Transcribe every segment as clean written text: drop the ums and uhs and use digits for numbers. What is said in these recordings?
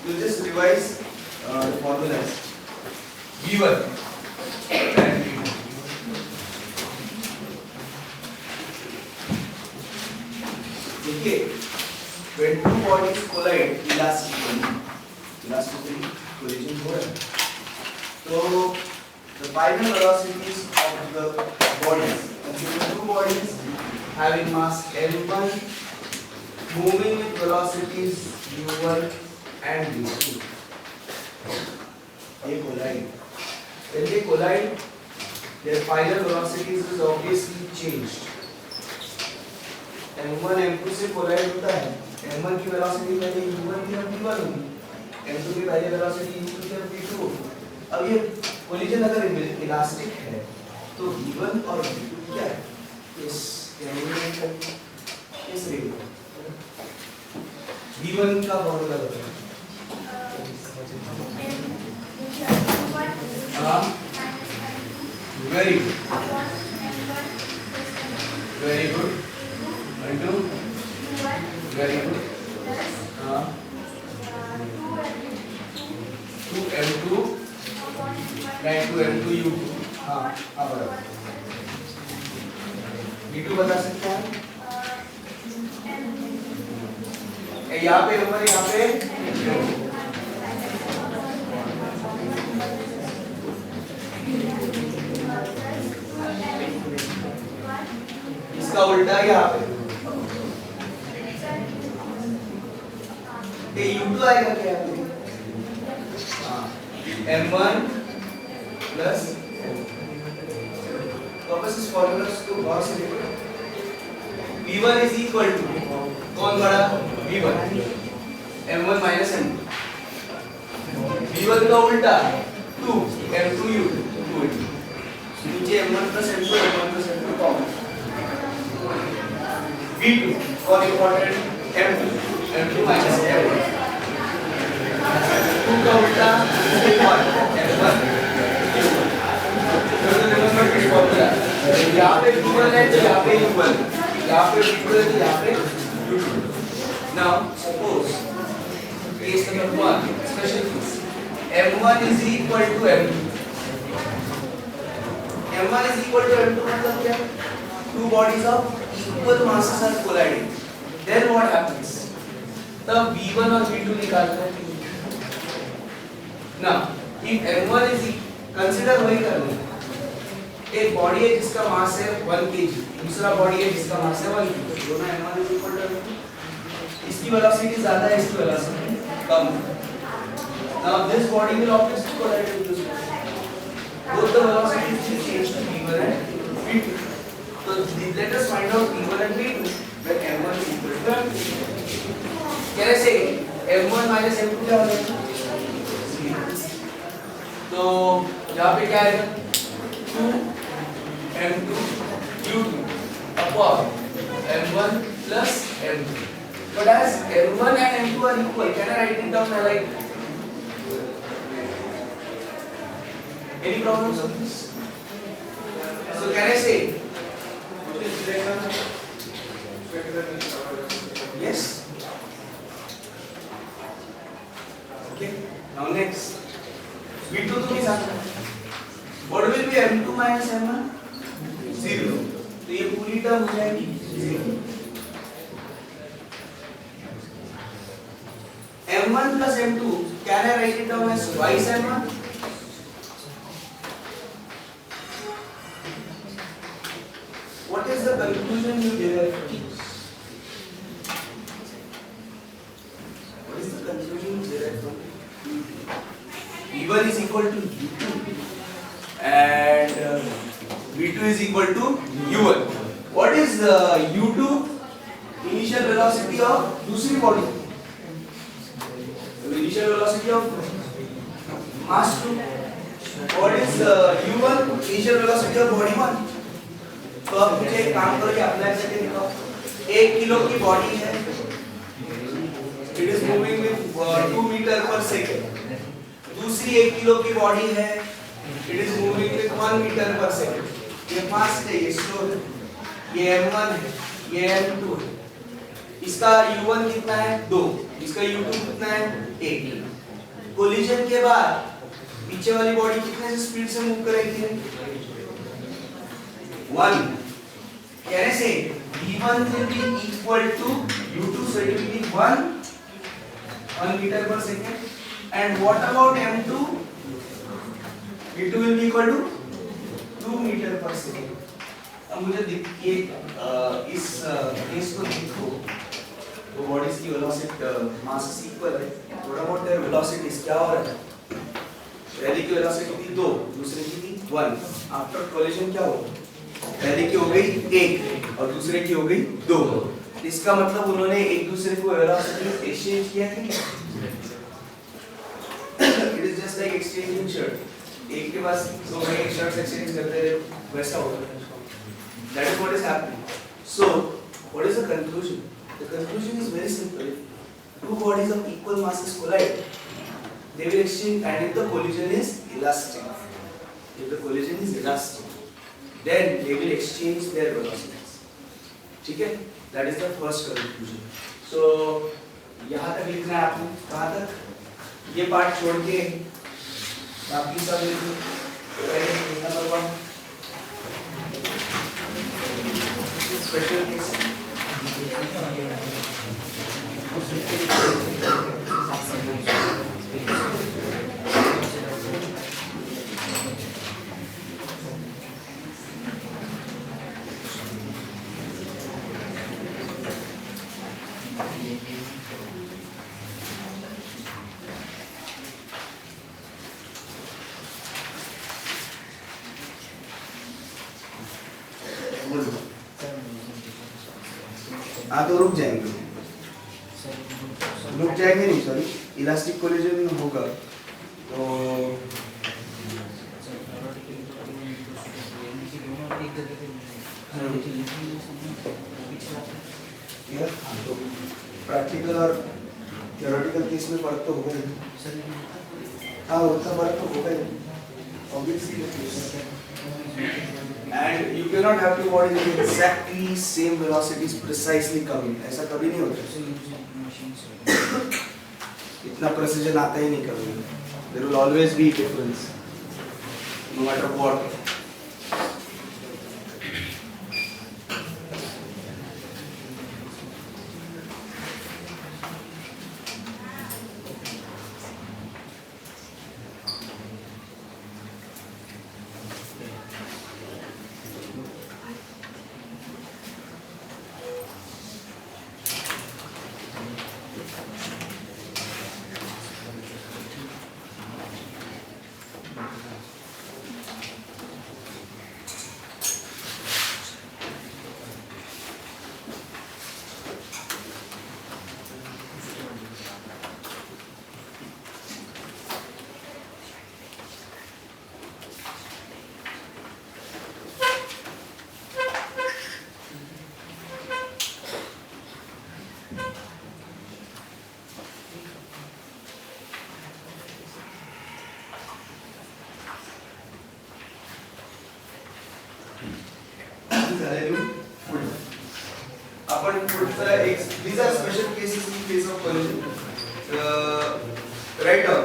We'll just revise the formulas. V1 and V2. Okay. When two bodies collide elastically collision हो रहा है. So the final velocities of the bodies. Consider two bodies having mass m1 moving with velocities u1 and u2. They collide. When they collide, their final velocities is obviously changed. m1 m2 से collide होता है. m1 की velocity पहले u1 थी अब v1 होगी. m2 की पहले velocity u2 थी अब v2 होगी. अब ये collision अगर इलास्टिक है, तो v1 और v2 क्या है? इस रेट v1 का फॉर्मूला बताओ. Very good. Very good. And two. Very good. 2m2 2m2u2. हाँ बराबर. v2 बता सकते हैं? यहाँ पे नंबर यहाँ पे इसका उल्टा यहाँ पे u2 आएगा क्या यहाँ पे? m1 प्लस वापस इस फॉर्मूला को गौर से देखो. v1 इज इक्वल टू कौन बड़ा? v1 m1 minus m2. v1 का उल्टा 2 m2 u2 2 नीचे m1 plus m2 common. v2 और इम्पोर्टेंट m2 माइनस m1 2 का उल्टा 1 m1 यहाँ पे v1 है तो यहाँ पे u1, यहाँ पे v2 है तो यहाँ पे u2. Now suppose case number 1 special case m1 is equal to m2. m1 is equal to m2 मतलब क्या? Two bodies of equal masses are colliding. Then what happens? तब v1 और v2 निकालते हैं. Now if m1 is consider वही करना. एक body है जिसका मास है 1 kg, दूसरा बॉडी है जिसका मास है 1 kg. दोनों m1 is equal to m2. इसकी वेलोसिटी ज्यादा है, इसकी velocity come. Now this body will obviously collide with this body. Both the velocities intersection of V1 and V2 when M1 is equal to M2. Can I say M1 minus M2 क्या हो जाएगा? तो यहाँ पे क्या आएगा? 2 M2 U2 upon M1 plus M2. But as M1 and M2 are equal, can I write it down like? Any problems on this? So can I say? Yes. Okay. Now next. V2 तो नहीं सकता. What will be M2 minus M1? 0. तो ये पूरी term हो जाएगी 0. M1 plus M2, can I write it down as twice M1? What is the conclusion you derive from this? What is the conclusion you derive from this? V1 is equal to U2 and V2 is equal to U1. What is the U2 initial velocity of दूसरी body? The initial velocity of mass 2. What is the U1 initial velocity of body 1? तो अब मुझे एक काम करो कि apply करके दिखाओ. 1 किलो की बॉडी है. It is moving with 2 meter per second. दूसरी 1 किलो की बॉडी है. It is moving with 1 meter per second. ये फास्ट है, ये स्लो है. ये M1 है, ये M2 है. इसका U1 कितना है? 2. इसका U2 कितना है? 1. कोलिजन के बाद पीछे वाली बॉडी कितने स्पीड से मूव करेगी? 1. Can I say V1 will be equal to U2, so it will be 1 meter per second. And what about M2? V2 will be equal to 2 meter per second. अब मुझे ये इस case को देखो तो bodies की velocity masses equal है. What about their velocities? क्या हो रहा है? पहले की वेलोसिटी थी 2, दूसरे की थी 1. आफ्टर कोलिजन क्या होगा? पहले की हो गई 1 और दूसरे की हो गई 2. इसका मतलब उन्होंने एक दूसरे को वेलोसिटी एक्सचेंज किया है. It is just like exchanging shirt. एक के पास दो भाई शर्ट्स एक्सचेंज करते हैं, वैसा होगा. That is what is happening. So what is the conclusion? The conclusion is very simple. Two bodies of equal masses collide. They will exchange, and if the collision is elastic, then they will exchange their velocities. ठीक है? That is the first conclusion. So यहाँ तक लिखना है आपको. कहाँ तक? ये पार्ट छोड़ के बाकी सब लिखो. पहले नंबर 1 स्पेशल केस. हाँ तो रुक जाएंगे नहीं, सॉरी. इलास्टिक कोलिजन होगा तो प्रैक्टिकल और थ्योरेटिकल केस में फर्क तो होगा ही. हाँ उतना फर्क तो होगा ही obviously. And you cannot have two bodies with exactly same velocities precisely coming. ऐसा कभी नहीं होता. इतना precision आता ही नहीं कभी. There will always be difference, no matter what. झालेली पुढे आपण पुढचा एक these are special cases in case of collision. Write down.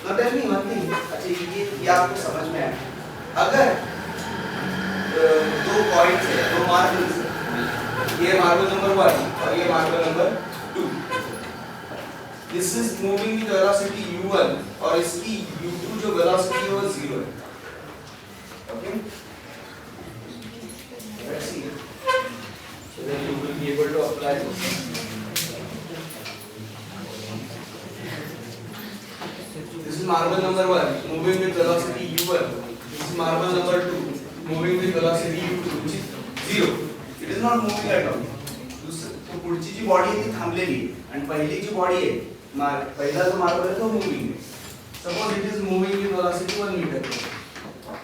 Now tell me one thing. अच्छा ये आपको समझ में आया? अगर दो पॉइंट्स है, दो मार्बल्स है, ये मार्बल नंबर 1 और ये marble number 2. This is moving with velocity u1 और इसकी u2 जो velocity है वो 0 है. Okay? Let's see. So then you will be able to apply this. This is marble number 1 moving with velocity u1. This is marble number 2 moving with velocity u2 which is 0. It is not moving at all. तो पुढची जी body आहे ती थांबलेली आणि पहिली जी body आहे पहिला जो मार्बल आहे तो मूविंग आहे. Suppose it is moving with velocity 1 metre.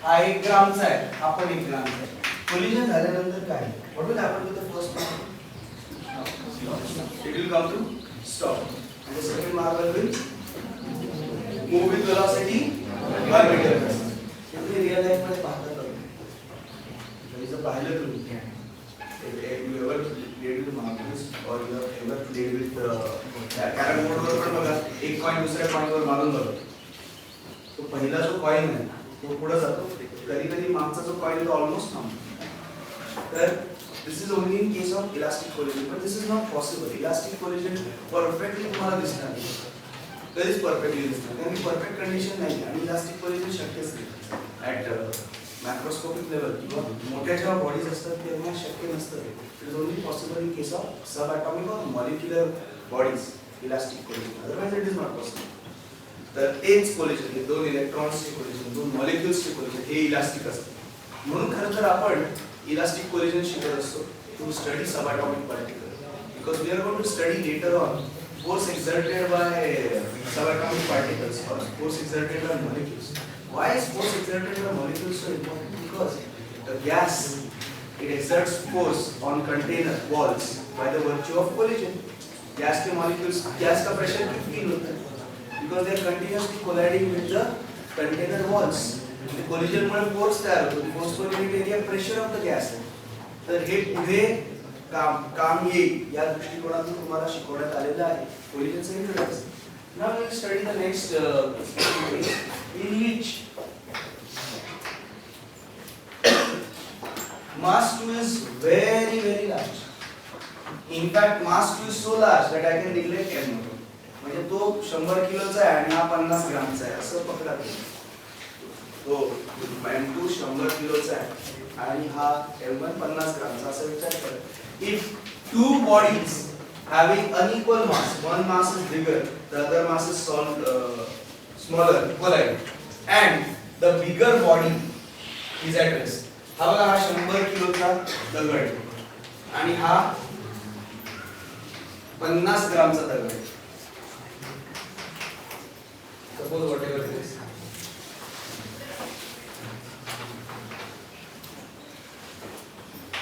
हा 1 ग्रामचा आहे, हा पण 1 ग्रामचा आहे. कोलिजन झाल्यानंतर काय what will happen to the first marble? It will come to stop and the second marble will move with velocity 1 metre. तुम्ही रिअल लाईफ मध्ये पाहता का? जर पाहिलं तुम्ही you ever played with marbles or you have ever played with carrom board वर पण बघा एक कॉइन दुसऱ्या कॉइन वर मारून बघा. तो पहिला जो कॉइन आहे तो पुढे जातो, कधी-कधी मागचा जो कॉइन आहे तो ऑलमोस्ट थांबतो. तर this is only in case of elastic collision, but this is not possible. Elastic collision perfectly तुम्हाला दिसणार नाही, कधीच परफेक्टली दिसणार नाही, कारण परफेक्ट कंडिशन नाही आणि इलास्टिक कोलिजन शक्यच नाही. ॲट मॅक्रोस्कोपिक लेवल किंवा मोठ्या जेव्हा बॉडीज असतात तेव्हा शक्य नसतं. It is only possible in case of सब ॲटॉमिक और molecular bodies elastic collision, otherwise it is not possible. तर तेच कोलिजन हे दोन इलेक्ट्रॉन्सचे कोलिजन, दोन मॉलिक्युल्सचे कोलिजन हे इलास्टिक असतं. म्हणून खरं तर आपण इलास्टिक कोलिजन शिकत असतो to study subatomic particle, because we are going to study later on force exerted by subatomic particles or force exerted by molecules. Why is force exerted by molecules so important? Because the gas, it exerts force on container walls by the virtue of collision. Gas के molecules, gas का pressure कितनी होता है? Because they are continuously colliding with the container walls. The collision Mule force तयार होतो. Force collision area pressure of the gas. तर हे पुढे काम येईल या दृष्टिकोनातून तुम्हाला शिकवण्यात आलेलं आहे कोलिजनचे introduction. Now we will study the next in which mass 2 is very large. In fact mass 2 is so large that I can neglect m. म्हणजे तो 100 किलोचा आहे आणि हा 50 ग्रामचा आहे असं पकडा. तो m2 100 किलोचा आहे आणि हा m1 50 ग्रामचा असा विचार करा. If two bodies having unequal mass, one mass is bigger, the other mass is smaller, collide, and the bigger body is at rest. हा बघा हा 100 किलोचा दगड आणि हा 50 ग्रामचा दगड. Suppose whatever it is.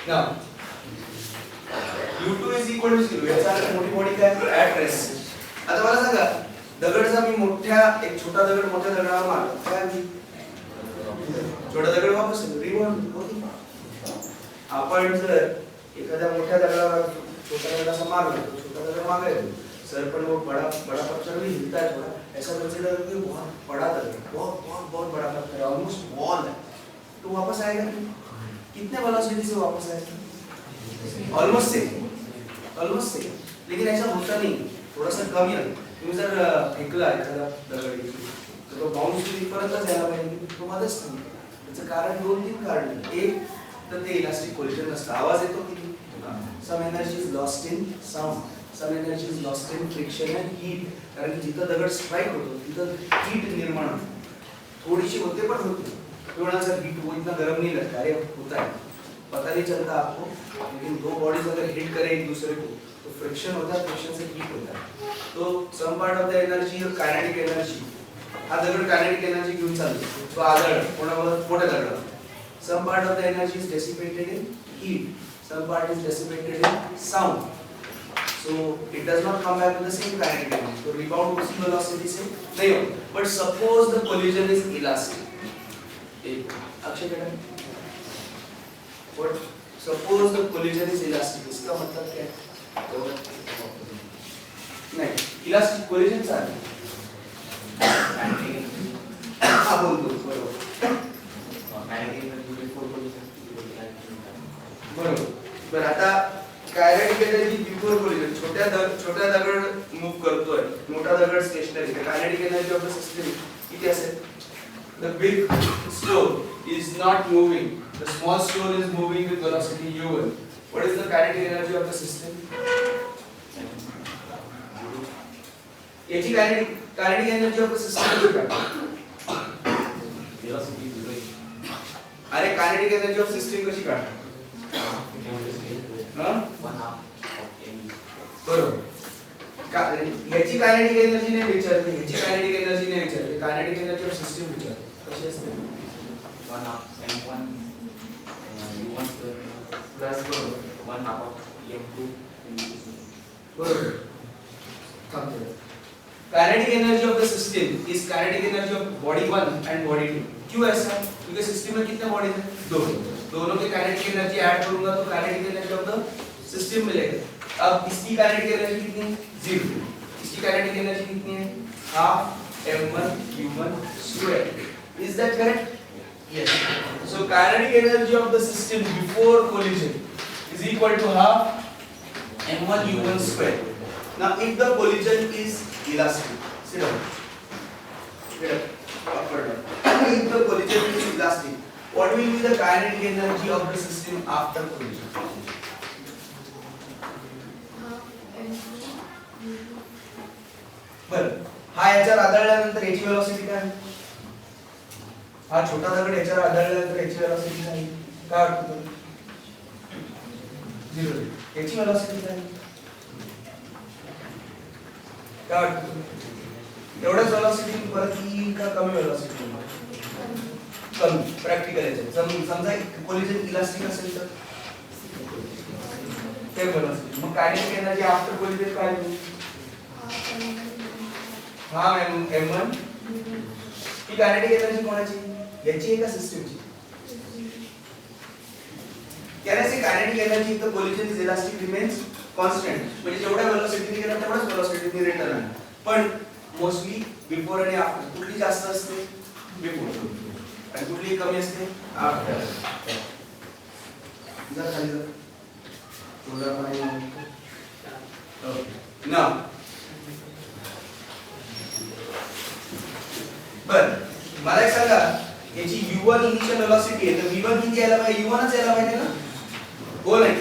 Now u2 is equal to 0. याचा अर्थ मोठी बॉडी काय ॲट रेस्ट. आता मला सांगा दगड जर मी मोठ्या एक छोटा दगड मोठ्या दगडावर मारला काय होईल? छोटा दगड वापस रिवॉल्व होतो. आपण जर एखाद्या मोठ्या दगडावर छोटा दगड असा मारला तो छोटा दगड मागे येतो. सर पण वो बड़ा पत्थर भी हिलता है थोड़ा, ऐसा कंसीडर करो कि बहुत बड़ा दगड, बहुत बड़ा पत्थर है, ऑलमोस्ट वॉल है, तो वापस आएगा कितने वेलोसिटी से वापस आएगा? Almost same. लेकिन ऐसा होता नहीं, थोड़ा सा कमी है. तुम्ही जर फेकला एखादा दगड तर तो बाउंस तिथपर्यंतच यायला पाहिजे, तो मध्येच थांबतो. त्याचं कारण 2-3 कारण. एक तर ते इलास्टिक कोलिजन असतं. आवाज येतो किती? Some energy is lost in sound, some energy is lost in friction and heat. कारण की जिथं दगड स्ट्राइक होतो तिथं हीट निर्माण होते, थोडीशी होते पण होते. थोड़ा सा हीट वो इतना गर्म नहीं लगता है, होता है, पता नहीं चलता आपको. लेकिन दो बॉडीज अगर हिट करें एक दूसरे को तो फ्रिक्शन होता है, फ्रिक्शन से हीट होता है. तो some part of the energy और कायनेटिक एनर्जी, हा दगड कायनेटिक एनर्जी घेऊन चालतो, तो आदळ कोणावर मोठा दगड. Some part of the energy is dissipated in heat, some part is dissipated in sound. so it does not come back with the same kinetic energy. तो rebound उसी velocity से नहीं हो. But suppose the collision is elastic. एक अक्षय बेटा. What? Suppose the collision is elastic. इसका मतलब क्या है? नहीं, elastic collision चा है. हाँ बोल दो बरोबर. बरोबर. बरं आता कायनेटिक एनर्जी बिफोर कोलिजन छोट्या दगड मूव करतोय मोठा दगड स्टेशनरी आहे kinetic energy of the system किती असेल the big stone is not moving the small stone is moving with velocity u1 what is the kinetic energy of the system याची kinetic energy of the system काय velocity 0 अरे kinetic energy of system कशी काढणार बरोबर याची kinetic energy नाही विचारते याची कायनेटिक एनर्जी नाही विचारते कायनेटिक एनर्जी ऑफ सिस्टम विचारते कशी असते 1 half m1 u1 plus 1 half m2 बरोबर थांबते kinetic energy of the system is kinetic energy of body 1 and body 2 क्यों ऐसा क्योंकि सिस्टम में कितने बॉडीज हैं दोनों की काइनेटिक एनर्जी ऐड करूंगा तो kinetic energy of the system मिलेगा अब इसकी काइनेटिक एनर्जी कितनी है 0 इसकी काइनेटिक एनर्जी कितनी है half m1 u1 square is that correct yes so kinetic energy of the system before collision is equal to half m1 u1 square now if the collision is elastic sit up upward if the collision is elastic what will be the kinetic energy of the system after collision बर हा याच्यावर आदळल्यानंतर याची velocity काय हा छोटा दगड याच्यावर आदळल्यानंतर याची वेलोसिटी काय काय वाटतं तुला 0 याची वेलोसिटी काय काय वाटतं एवढ्याच वेलोसिटी परत येईल का कमी वेलोसिटी कमी प्रॅक्टिकल याचे समजा कोलिजन इलास्टिक असेल तर ते वेलोसिटी मग कायनेटिक एनर्जी आफ्टर कोलिजन काय होईल हा m1 ही कायनेटिक एनर्जी कोणाची याची आहे का सिस्टमची Can I say kinetic energy if the collision is elastic remains constant म्हणजे जेवढ्या वेलोसिटीने गेला तेवढाच वेलोसिटीने रिटर्न आहे पण मोस्टली बिफोर आणि आफ्टर कुठली जास्त असते बिफोर आणि कुठली कमी असते आफ्टर जर खाली जर थोडा पाणी ओके नाउ बर मला एक सांगा याची u1 इनिशियल वेलोसिटी आहे तर v1 किती यायला पाहिजे u1 च यायला पाहिजे ना हो नाही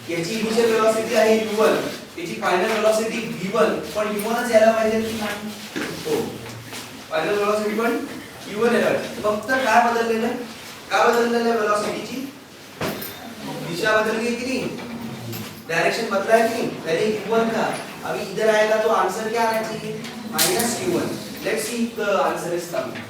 याची इनिशियल वेलोसिटी आहे u1 याची फायनल वेलोसिटी v1 पण u1 च यायला पाहिजे की नाही हो फायनल वेलोसिटी पण u1 यायला पाहिजे फक्त काय बदललेलं आहे काय बदललेलं आहे वेलोसिटीची दिशा बदल गई कि नहीं डायरेक्शन बदला है कि नहीं पहले u1 था अभी इधर आएगा तो आंसर क्या आना चाहिए -u1 let's see if the answer is coming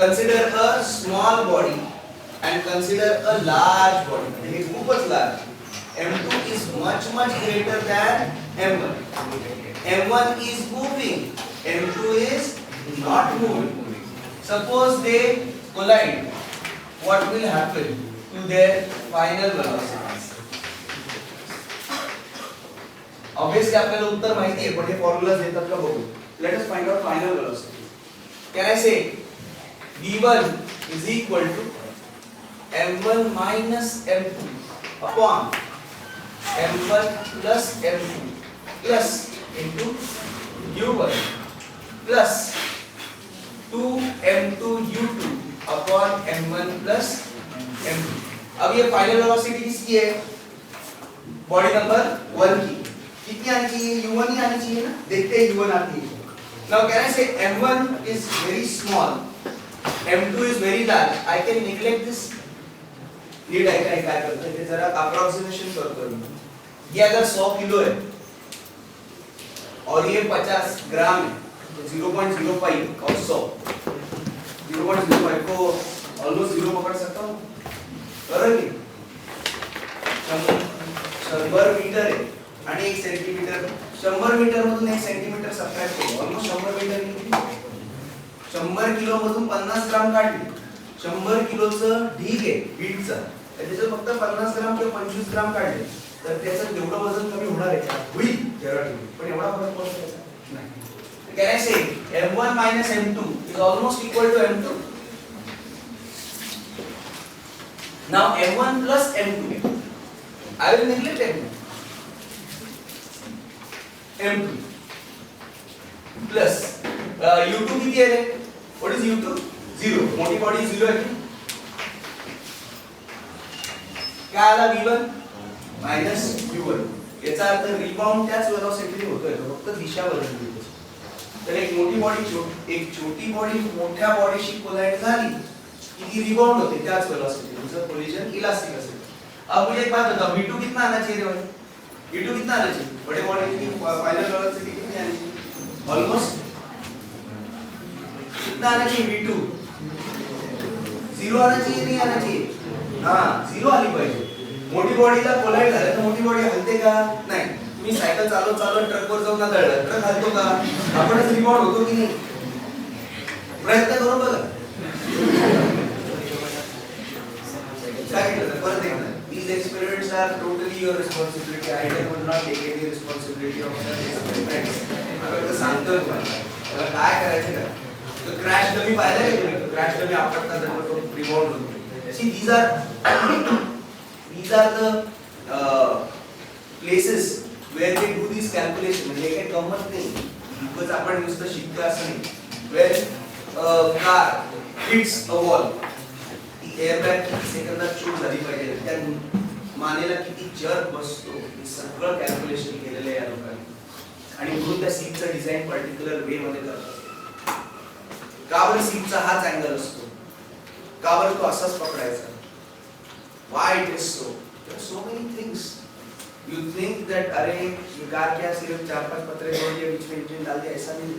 Consider a small body and consider a large body. हे खूपच large. M2 is much greater than M1. M1 is moving. M2 is not moving. Suppose they collide. What will happen to their final velocities? Obviously आपल्याला उत्तर माहिती आहे पण हे formulas देतात का बघू. Let us find out final velocity. Can I say v1 is equal to m1 minus m2 upon m1 plus m2 plus into u1 plus 2m2 u2 upon m1 plus m2. अब ये final velocity किसकी है body number 1 की कितनी आनी चाहिए u1 ही आनी चाहिए ना देखते हैं u1 आती है. Now can I say m1 is very small M2 is very large. I can neglect this? नीट ऐका काय करतोय ते जरा अप्रॉक्सीमेशन करतोय मी। ये अगर 100 किलो है और ये 50 ग्राम है तो 0.05 और 100 0.05 को ऑलमोस्ट 0 पकड़ सकता हूँ, बरोबर? 100 मीटर आहे आणि 1 सेंटीमीटर, 100 मीटर मधून 1 सेंटीमीटर सबट्रॅक्ट केलं, ऑलमोस्ट 100 मीटर निघाली। 100 किलो मधून 50 ग्राम काढले, 100 किलोचं ढीग आहे वीटचा, त्याच्यात फक्त 50 ग्राम किंवा 25 ग्राम काढले तर त्याचं जेवढं वजन कमी होणार आहे का होईल थेरॉटिकली, पण एवढा फरक पडतो नाही। कॅन आय से m1 m2 is almost equal to m2? Now m1 plus m2, I will neglect m2 plus u2 किती आहे? What is u2? 0, मोठी बॉडी 0 आहे की काय आला v1 मायनस u1, याचा अर्थ रिबाउंड त्याच वेलोसिटीने होतोय, फक्त दिशा बदलली। तर एक मोठी बॉडी एक छोटी बॉडी मोठ्या बॉडीशी कोलाइड झाली की ती रिबाउंड होते त्याच वेलोसिटीने, जर कोलिजन इलास्टिक असेल। अब मुझे एक बात बताओ, v2 कितना आना चाहिए भाई? v2 कितना आना चाहिए? बड़े बॉडी की फाइनल वेलोसिटी कितनी आनी चाहिए? ऑलमोस्ट कितना आना चाहिए? v2 0 आना चाहिए, नहीं आना चाहिए? हाँ 0 आली पाहिजे। मोठी बॉडीला कोलाइड झालं तर मोठी बॉडी हलते का? नाही। तुम्ही सायकल चालवत ट्रकवर जाऊन दळलं, ट्रक हलतो का? आपणच रिबाउंड होतो की नाही? प्रयत्न करून बघा। काय केलं परत एकदा, these experiments are totally your responsibility. I will not take any responsibility of the experiments. आता सांगतोय तुम्हाला काय करायचं का? तो क्रॅश डमी पाहिला का तुम्ही? क्रॅश डमी आपटतात तर तो रिबाउंड होतो। See, these are the places where they do these calculations. म्हणजे काही गंमत नाही, उगाच आपण नुसतं शिकतो असं नाही। Where a car hits a wall, ती एअरबॅग किती सेकंदात शूट झाली पाहिजे, त्या मानेला किती जर्क बसतो, हे सगळं कॅल्क्युलेशन केलेलं आहे या लोकांनी, आणि म्हणून त्या सीटचं डिझाइन पर्टिक्युलर वे मध्ये करतात। का बरं सीटचा हाच अँगल असतो? का बरं तो असाच पकडायचा? Why it is so? There are so many things. You think that अरे ये कार क्या सिर्फ 4-5 पत्रे जोड़ दिए बीच में इंजन डाल दिया, ऐसा नहीं।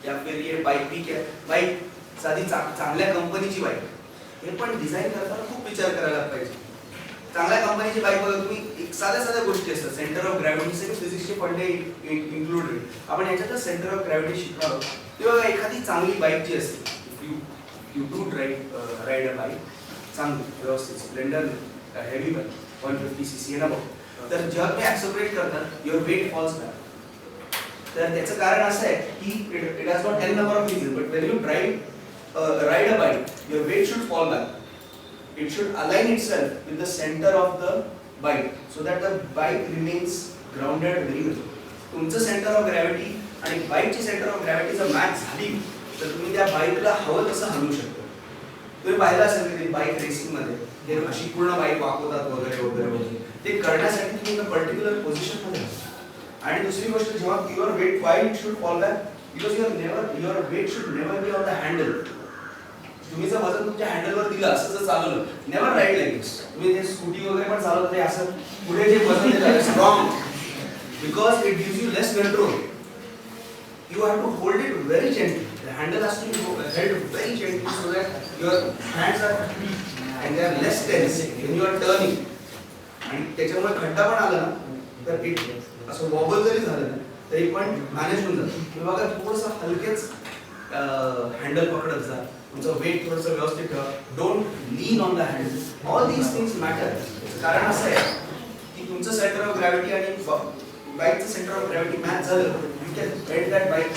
या फिर ये बाइक भी क्या, बाइक साधी चांगल्या कंपनीची बाइक, हे पण डिझाइन करताना खूप विचार करायला पाहिजे। चांगल्या कंपनीची बाइक बघा तुम्ही, एक साध्या गोष्टी असतात, सेंटर ऑफ ग्रॅव्हिटी सगळे फिजिक्सचे फंडे इन्क्लूडेड, आपण याच्यातच सेंटर ऑफ ग्रॅव्हिटी शिकणार आहोत। तेव्हा एखादी चांगली बाइक जी असते, you do ride a bike, चांगली व्यवस्थित स्प्लेंडर हेवी बाइक 150 cc ना बघ, तर जेव्हा तुम्ही ऍक्सेलरेट करतात युअर वेट फॉल्स बॅक। तर त्याचं कारण असं आहे की it has got n number of reason, but when you ride a bike your weight should fall back, it should align itself with the centre of the bike so that the bike remains grounded very well. तुमचं centre of gravity आणि बाइकची centre of gravity जर match झाली तर तुम्ही त्या बाइकला हवं तसं हलवू शकता। तुम्ही पाहिलं असेल की बाइक रेसिंग मध्ये जे अशी पूर्ण बाइक वाकवतात वगैरे वगैरे वगैरे, ते करण्यासाठी तुम्ही एका पर्टिक्युलर पोझिशन मध्ये असता। आणि दुसरी गोष्ट, जेव्हा your weight why it should fall back, because your weight should never be on the handle. तुम्ही जर वजन तुमच्या हँडलवर दिलं, असं जर चालवलं, नेव्हर राईड लाईक दिस। तुम्ही ते स्कूटी वगैरे पण चालवत नाही असं पुढे जे वजन दिलं strong, because it gives you less control. You have to hold it very gently. The handle has to be held very gently so that your hands are free and they are less tense when you are turning. आणि त्याच्यामुळे खड्डा पण आला ना तर it असं vowel जरी झालं ना तरी पण मॅनेज होऊन जातं। तुम्ही बघा थोडंसं हलकेच हँडल पकडत जा, तुमचं वेट थोडंसं व्यवस्थित ठेवा, don't lean on the handle. All these things matter. कारण असं आहे की तुमचं सेंटर ऑफ ग्रॅव्हिटी आणि बाईकचं सेंटर ऑफ ग्रॅव्हिटी मॅच झालं, you can bend that bike